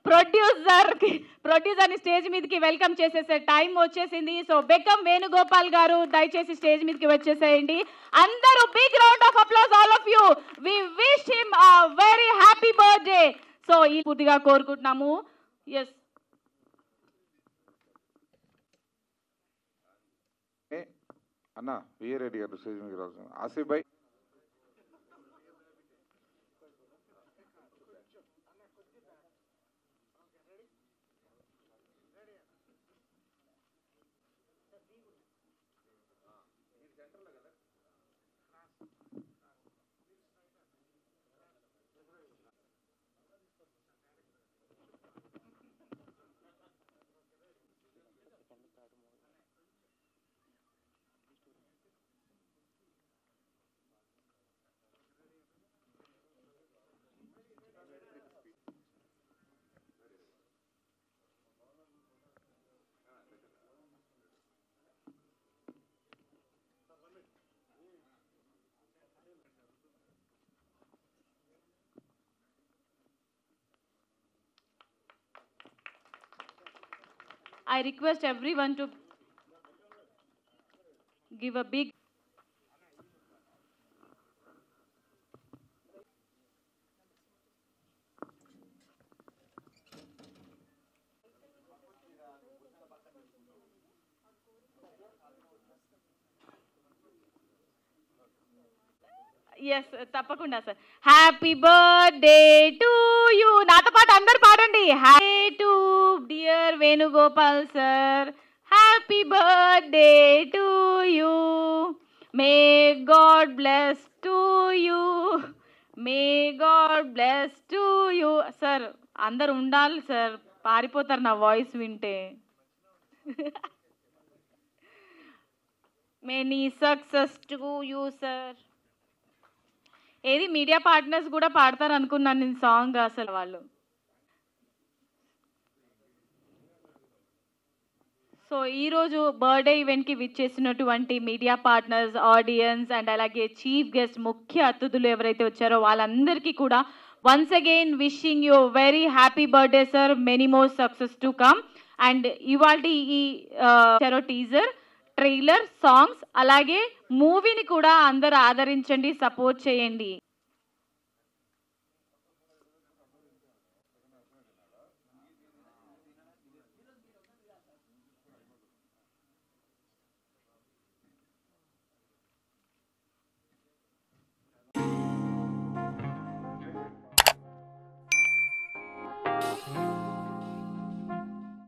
Producer ని stage మీదకి welcome చేసేసే టైం వచ్చేసింది. సో బెక్కం వేణుగోపాల్ గారు దయచేసి స్టేజ్ మీదకి వచ్చేసేయండి. అందరూ big round of applause all of you. We wish him a very happy birthday. So ఈ పూర్తిగా కోరుకుంటున్నాము. ఎస్ అన్న విఏ రెడ్డి గారు స్టేజ్ మీదకి రావచ్చు. Asif bhai I request everyone to give a big yes తప్పకుండా sir. Happy birthday to you. నాతో పాటు అందరు పాడండి. Happy to dear Venugopal sir. Happy birthday to you. May god bless to you. May god bless to you. Sir అందరు ఉండాలి sir, పారిపోతారు నా voice వింటే. Many success to you sir. ఏది మీడియా పార్ట్నర్స్ కూడా పాడతారు అనుకున్నాను నేను సాంగ్. అసలు వాళ్ళు సో ఈరోజు బర్త్డే ఈవెంట్కి విచ్చేసినటువంటి మీడియా పార్ట్నర్స్, ఆడియన్స్ అండ్ అలాగే చీఫ్ గెస్ట్ ముఖ్య అతిథులు ఎవరైతే వచ్చారో వాళ్ళందరికీ కూడా once again wishing you very happy birthday sir. Many more success to come. And ఇవాళ ఈ టీజర్, ట్రైలర్, సాంగ్స్ అలాగే మూవీని కూడా అందరూ ఆదరించండి, సపోర్ట్ చేయండి.